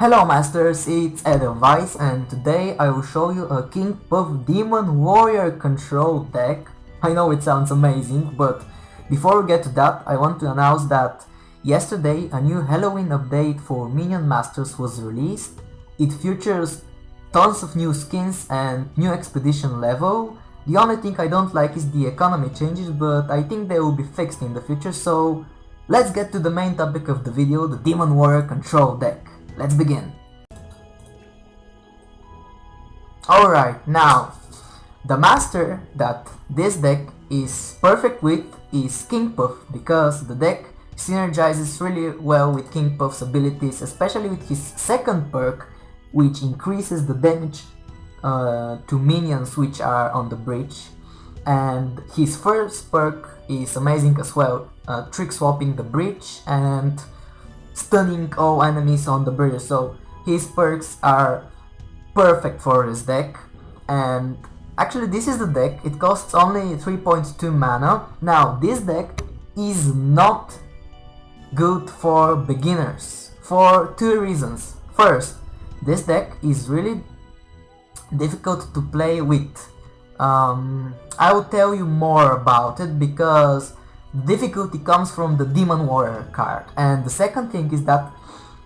Hello Masters, it's Edelweiss and today I will show you a King Puff Demon Warrior control deck. I know it sounds amazing, but before we get to that I want to announce that yesterday a new Halloween update for Minion Masters was released. It features tons of new skins and new expedition level. The only thing I don't like is the economy changes, but I think they will be fixed in the future, so let's get to the main topic of the video, the Demon Warrior control deck. Let's begin. Alright, now, the master that this deck is perfect with is King Puff, because the deck synergizes really well with King Puff's abilities, especially with his second perk, which increases the damage to minions which are on the bridge, and his first perk is amazing as well, trick swapping the bridge and stunning all enemies on the bridge. So his perks are perfect for this deck, and actually this is the deck. It costs only 3.2 mana. Now this deck is not good for beginners for two reasons. First, this deck is really difficult to play with. I will tell you more about it because difficulty comes from the Demon Warrior card, and the second thing is that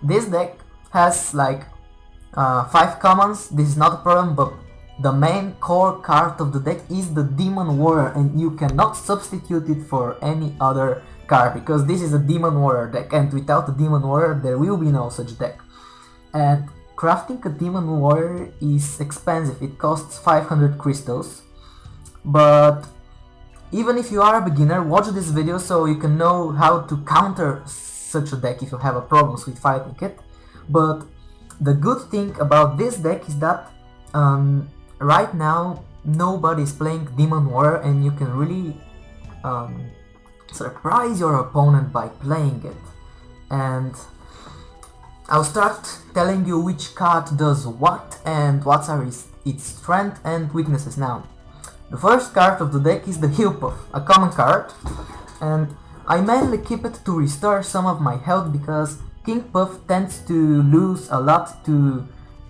this deck has like 5 commons. This is not a problem, but the main core card of the deck is the Demon Warrior, and you cannot substitute it for any other card because this is a Demon Warrior deck, and without the Demon Warrior there will be no such deck. And crafting a Demon Warrior is expensive. It costs 500 crystals, but even if you are a beginner, watch this video so you can know how to counter such a deck if you have problems with fighting it. But the good thing about this deck is that right now nobody is playing Demon Warrior, and you can really surprise your opponent by playing it. And I'll start telling you which card does what and what are its strengths and weaknesses now. The first card of the deck is the Heal Puff, a common card, and I mainly keep it to restore some of my health because King Puff tends to lose a lot to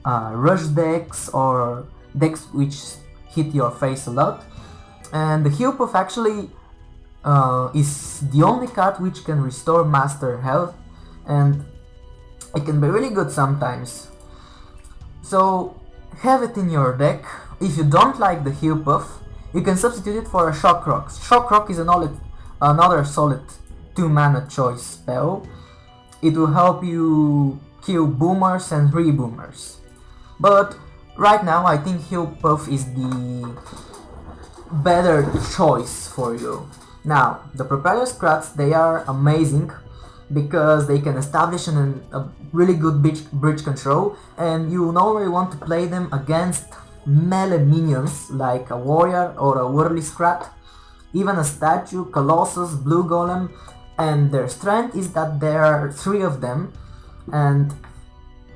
rush decks or decks which hit your face a lot, and the Heal Puff actually is the only card which can restore master health, and it can be really good sometimes. So have it in your deck. If you don't like the Heal Puff, you can substitute it for a Shock Rock. Shock Rock is another solid 2 mana choice spell. It will help you kill boomers and re-boomers. But right now I think Heal Puff is the better choice for you. Now, the Propeller Scrats, they are amazing because they can establish a really good bridge control, and you normally want to play them against melee minions like a warrior or a whirly scrat, even a statue, colossus, blue golem, and their strength is that there are 3 of them, and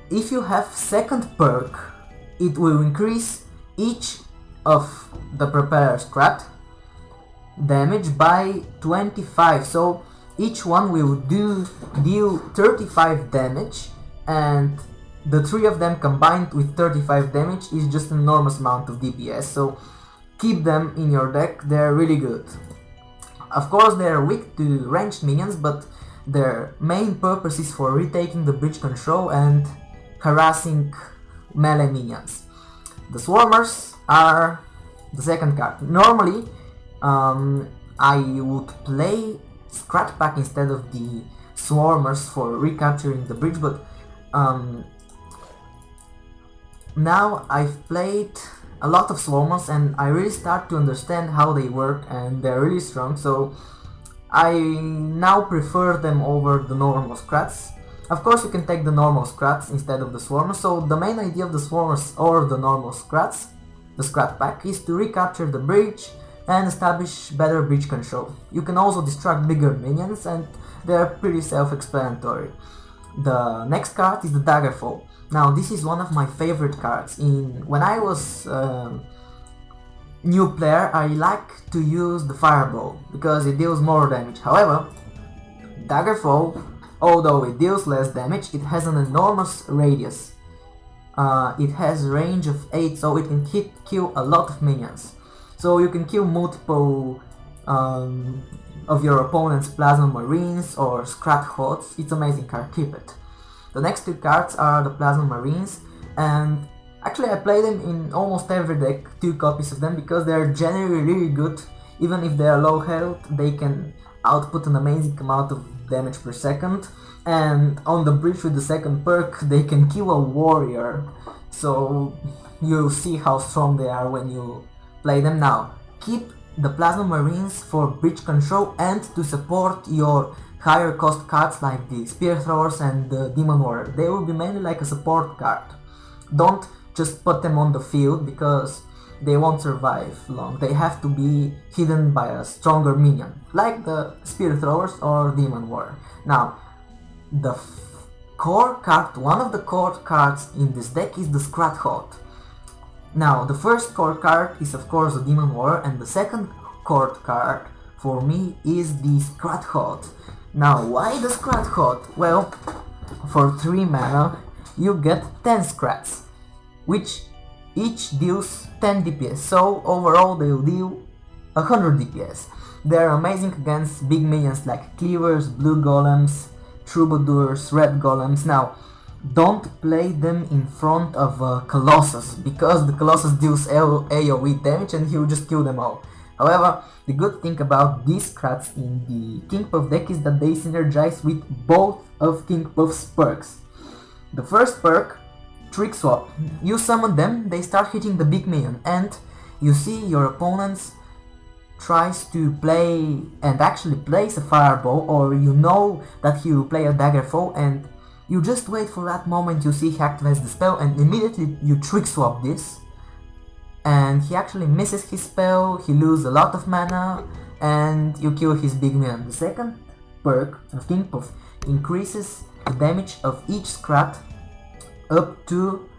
if you have second perk it will increase each of the Propeller Scrat damage by 25, so each one will deal 35 damage, and the 3 of them combined with 35 damage is just an enormous amount of DPS, so keep them in your deck, they're really good. Of course they are weak to ranged minions, but their main purpose is for retaking the bridge control and harassing melee minions. The Swarmers are the second card. Normally I would play Scrat Pack instead of the Swarmers for recapturing the bridge, but now I've played a lot of Swarmers and I really start to understand how they work, and they're really strong, so I now prefer them over the normal Scrats. Of course you can take the normal Scrats instead of the Swarmers, so the main idea of the Swarmers or the normal Scrats, the Scrat Pack, is to recapture the bridge and establish better bridge control. You can also distract bigger minions, and they're pretty self-explanatory. The next card is the Daggerfall. Now this is one of my favorite cards. When I was new player, I like to use the Fireball because it deals more damage. However, Daggerfall Although it deals less damage, it has an enormous radius. It has a range of 8, so it can kill a lot of minions. So you can kill multiple of your opponent's Plasma Marines or Scrat Hots. It's amazing card, keep it. The next two cards are the Plasma Marines, and actually I play them in almost every deck, 2 copies of them, because they're generally really good. Even if they are low health, they can output an amazing amount of damage per second, and on the bridge with the second perk they can kill a warrior, so you'll see how strong they are when you play them. Now, keep the Plasma Marines for bridge control and to support your higher cost cards like the Spear Throwers and the Demon Warrior. They will be mainly like a support card. Don't just put them on the field because they won't survive long. They have to be hidden by a stronger minion, like the Spear Throwers or Demon Warrior. Now, the core card, one of the core cards in this deck is the Scrat Hot. Now, the first core card is of course the Demon Warrior, and the second core card for me is the Scrat Hot. Now, why the Scrat Hot? Well, for 3 mana you get 10 Scrats, which each deals 10 DPS, so overall they will deal 100 DPS. They are amazing against big minions like Cleavers, Blue Golems, Troubadours, Red Golems. Now, don't play them in front of Colossus, because the Colossus deals AoE damage and he will just kill them all. However, the good thing about these Scrats in the King Puff deck is that they synergize with both of King Puff's perks. The first perk, Trick Swap. You summon them, they start hitting the big minion, and you see your opponents tries to play and actually plays a Fireball, or you know that he will play a Daggerfall, and you just wait for that moment you see he activates the spell, and immediately you Trick Swap this, and he actually misses his spell, he loses a lot of mana, and you kill his big minion. The second perk of King Puff increases the damage of each Scrat up to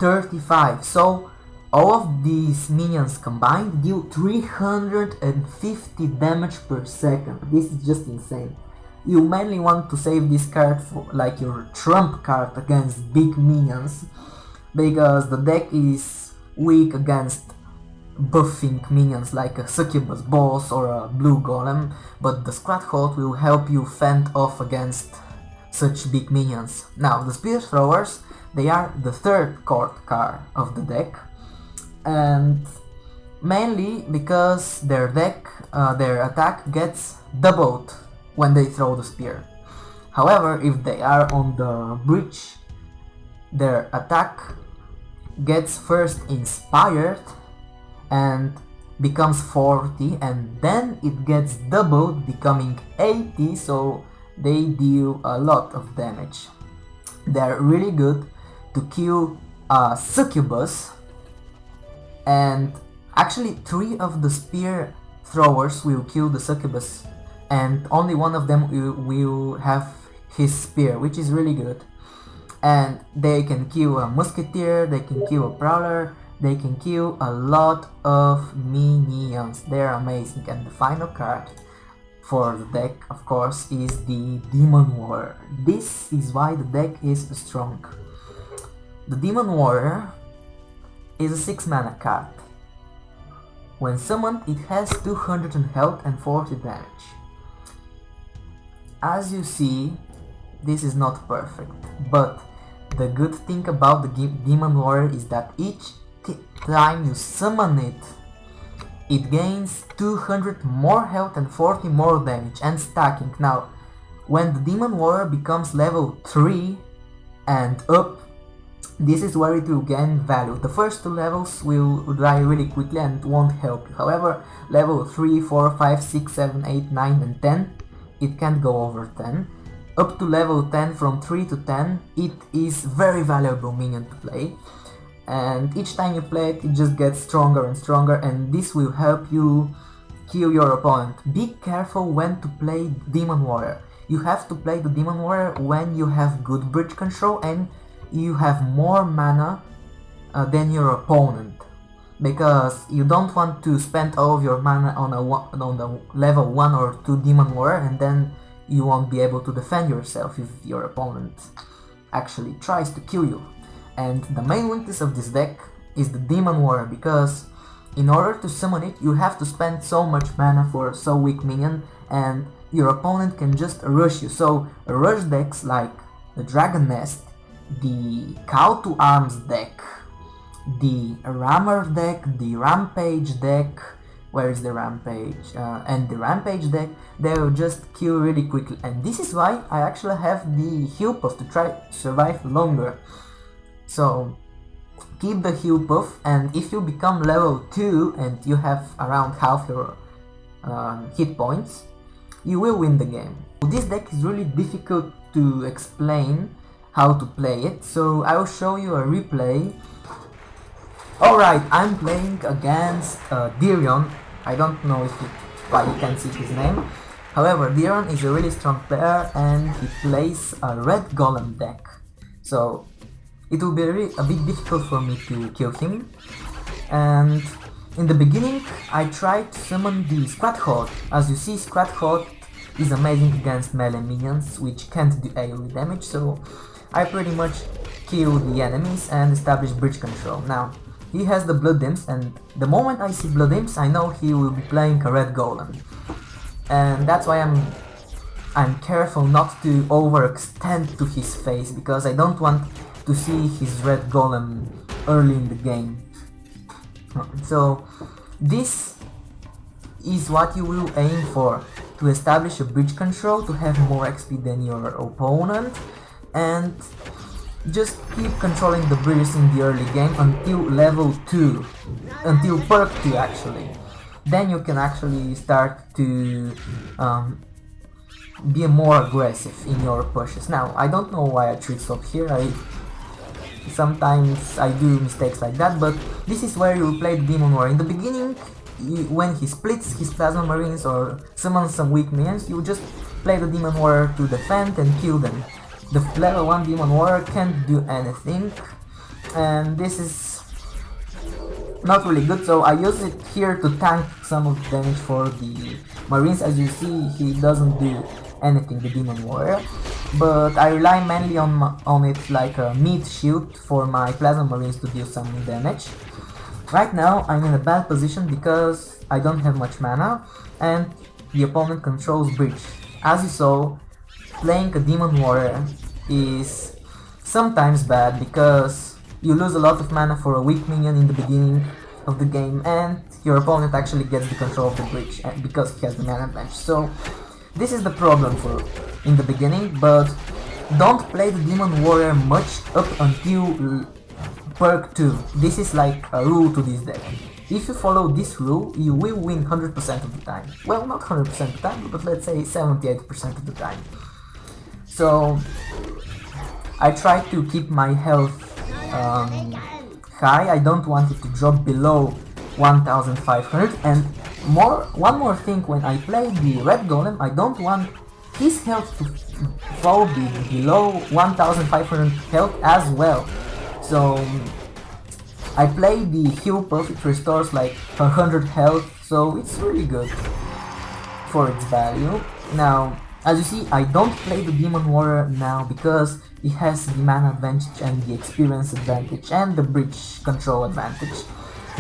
35, so all of these minions combined deal 350 damage per second. This is just insane. You mainly want to save this card for like your trump card against big minions, because the deck is weak against buffing minions like a Succubus boss or a Blue Golem, but the Scrat Hot will help you fend off against such big minions. Now, the Spear Throwers, they are the third core card of the deck, and mainly because their attack gets doubled when they throw the spear. However, if they are on the bridge, their attack gets first inspired and becomes 40, and then it gets doubled, becoming 80, so they deal a lot of damage. They're really good to kill Succubus, and actually 3 of the Spear Throwers will kill the Succubus, and only one of them will have his spear, which is really good. And they can kill a Musketeer, they can kill a Prowler, they can kill a lot of minions. They're amazing. And the final card for the deck, of course, is the Demon Warrior. This is why the deck is strong. The Demon Warrior is a 6 mana card. When summoned, it has 200 health and 40 damage. As you see, this is not perfect, but the good thing about the Demon Warrior is that each time you summon it, it gains 200 more health and 40 more damage and stacking. Now, when the Demon Warrior becomes level 3 and up, this is where it will gain value. The first 2 levels will die really quickly and won't help you. However, level 3, 4, 5, 6, 7, 8, 9 and 10, it can't go over 10. Up to level 10, from 3 to 10, it is very valuable minion to play. And each time you play it, it just gets stronger and stronger, and this will help you kill your opponent. Be careful when to play Demon Warrior. You have to play the Demon Warrior when you have good bridge control and you have more mana than your opponent, because you don't want to spend all of your mana on a level 1 or 2 Demon Warrior and then you won't be able to defend yourself if your opponent actually tries to kill you. And the main weakness of this deck is the Demon Warrior, because in order to summon it you have to spend so much mana for so weak minion, and your opponent can just rush you. So rush decks like the Dragon Nest, the Call to Arms deck, the Rammer deck, the Rampage deck, where is the Rampage, and the Rampage deck, they will just kill really quickly. And this is why I actually have the heal buff to try to survive longer. So keep the heal buff, and if you become level 2 and you have around half your hit points, you will win the game. This deck is really difficult to explain how to play it, so I will show you a replay. Alright, I'm playing against Dirion. I don't know if you can see his name. However, Dirion is a really strong player and he plays a red golem deck. So it will be a bit difficult for me to kill him. And in the beginning I tried to summon the Scrat Horde. As you see, Scrat Horde is amazing against melee minions which can't do AoE damage, so I pretty much kill the enemies and establish bridge control. Now he has the Blood Imps, and the moment I see Blood Imps I know he will be playing a red golem. And that's why I'm careful not to overextend to his face, because I don't want to see his red golem early in the game. So this is what you will aim for, to establish a bridge control, to have more XP than your opponent, and just keep controlling the bridges in the early game until level 2, until perk 2 actually. Then you can actually start to be more aggressive in your pushes. Now, I don't know why I trick swap here. Sometimes I do mistakes like that, but this is where you play the Demon Warrior. In the beginning, when he splits his Plasma Marines or summons some weak minions, you just play the Demon Warrior to defend and kill them. The level 1 Demon Warrior can't do anything, and this is not really good, so I use it here to tank some of the damage for the Marines. As you see, he doesn't do anything, the Demon Warrior, but I rely mainly on it like a meat shield for my Plasma Marines to deal some damage. Right now I'm in a bad position because I don't have much mana and the opponent controls bridge. As you saw, playing a Demon Warrior is sometimes bad because you lose a lot of mana for a weak minion in the beginning of the game, and your opponent actually gets the control of the bridge because he has the mana advantage. So this is the problem in the beginning, but don't play the Demon Warrior much up until perk 2. This is like a rule to this deck. If you follow this rule, you will win 100% of the time. Well, not 100% of the time, but let's say 78% of the time. So I try to keep my health high. I don't want it to drop below 1500. And one more thing, when I play the red golem, I don't want his health to fall below 1500 health as well. So I play the heal buff. It restores like 100 health, so it's really good for its value. Now, as you see, I don't play the Demon Warrior now because it has the mana advantage and the experience advantage and the bridge control advantage.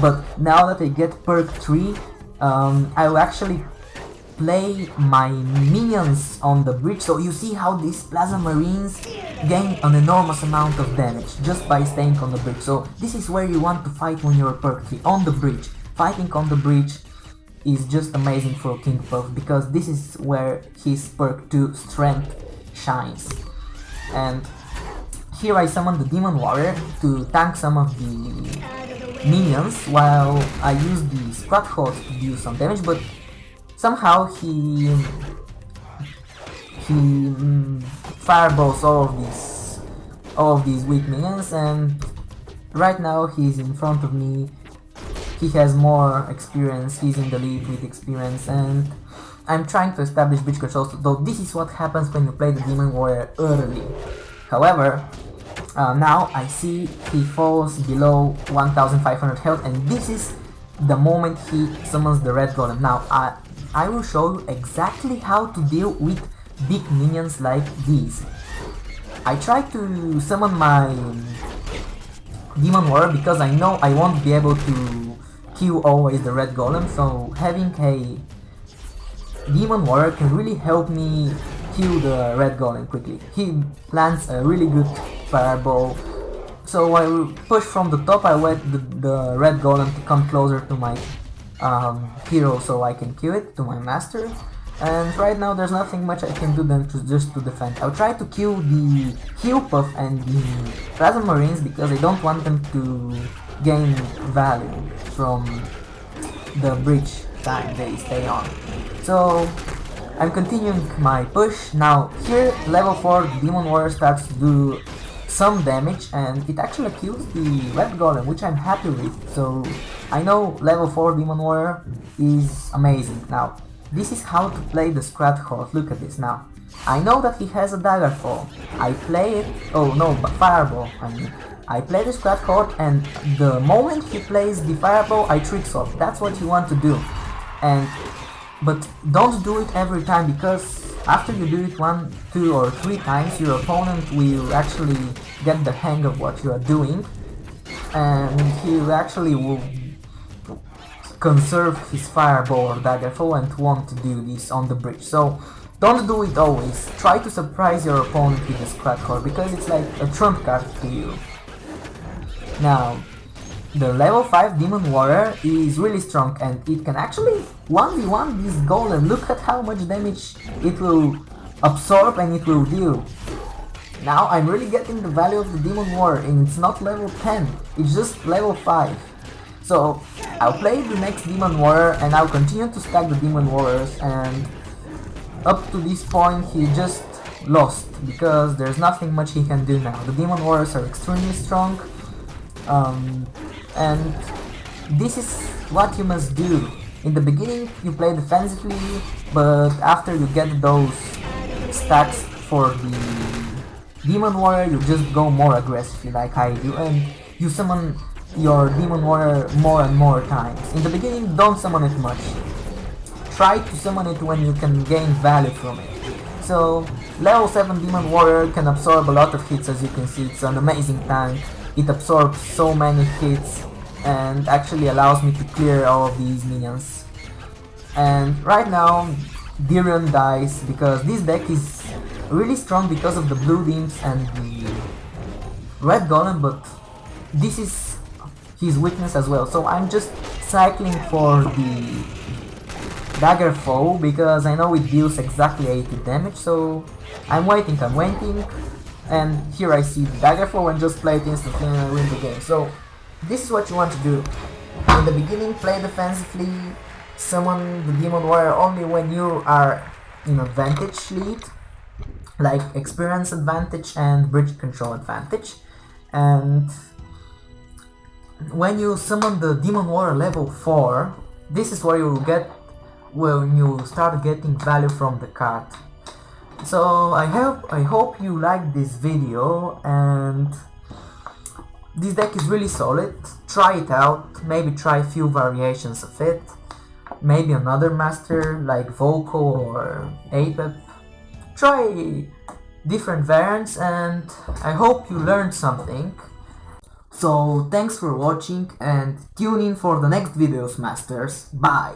But now that I get perk 3, I will actually play my minions on the bridge. So you see how these Plasma Marines gain an enormous amount of damage just by staying on the bridge. So this is where you want to fight when you're perk 3, on the bridge. Fighting on the bridge is just amazing for King Puff because this is where his perk 2 strength shines. And here I summon the Demon Warrior to tank some of the minions while I use the Scrat Horde to do some damage, but somehow he fireballs all of these weak minions, and right now he's in front of me. He has more experience, he's in the lead with experience, and I'm trying to establish bridge controls, though this is what happens when you play the Demon Warrior early. However, now I see he falls below 1500 health, and this is the moment he summons the red golem. Now I will show you exactly how to deal with big minions like these. I try to summon my Demon Warrior because I know I won't be able to kill always the red golem, so having a Demon Warrior can really help me kill the red golem quickly. He lands a really good fireball, so I will push from the top. I wait the red golem to come closer to my hero so I can kill it, to my master. And right now there's nothing much I can do than just to defend. I'll try to kill the heal puff and the plasma marines because I don't want them to gain value from the bridge time they stay on. So I'm continuing my push. Now here level 4 Demon Warrior starts to do some damage and it actually kills the red golem, which I'm happy with. So I know level 4 Demon Warrior is amazing. Now this is how to play the Scrat Horde. Look at this now. I know that he has a Daggerfall. I play it. Oh no, but Fireball. I play the Scrat Horde, and the moment he plays the Fireball, I Trick Swap. That's what you want to do. But don't do it every time, because after you do it 1, 2 or 3 times, your opponent will actually get the hang of what you are doing, and he actually will conserve his Fireball or Daggerfall and want to do this on the bridge. So don't do it always. Try to surprise your opponent with the Scrat Horde because it's like a trump card to you. Now, the level 5 Demon Warrior is really strong and it can actually 1v1 this golem. Look at how much damage it will absorb and it will deal. Now I'm really getting the value of the Demon Warrior, and it's not level 10, it's just level 5. So I'll play the next Demon Warrior and I'll continue to stack the Demon Warriors, and up to this point he just lost because there's nothing much he can do now. The Demon Warriors are extremely strong, and this is what you must do. In the beginning you play defensively, but after you get those stacks for the Demon Warrior you just go more aggressively like I do, and you summon your Demon Warrior more and more times. In the beginning don't summon it much. Try to summon it when you can gain value from it. So level 7 Demon Warrior can absorb a lot of hits. As you can see, it's an amazing tank. It absorbs so many hits and actually allows me to clear all of these minions. And right now Dirion dies because this deck is really strong because of the blue dimps and the red golem, but this is his weakness as well. So I'm just cycling for the Daggerfall because I know it deals exactly 80 damage, so I'm waiting, and here I see the Daggerfall and just play it instantly and I win the game. So this is what you want to do. In the beginning play defensively, summon the Demon Warrior only when you are in advantage lead, like experience advantage and bridge control advantage, and when you summon the Demon Warrior level 4, this is where you will get when you start getting value from the card. So I hope you liked this video, and this deck is really solid. Try it out, maybe try a few variations of it, maybe another master like Volko or Apep. Try different variants and I hope you learned something. So thanks for watching and tune in for the next videos, masters. Bye!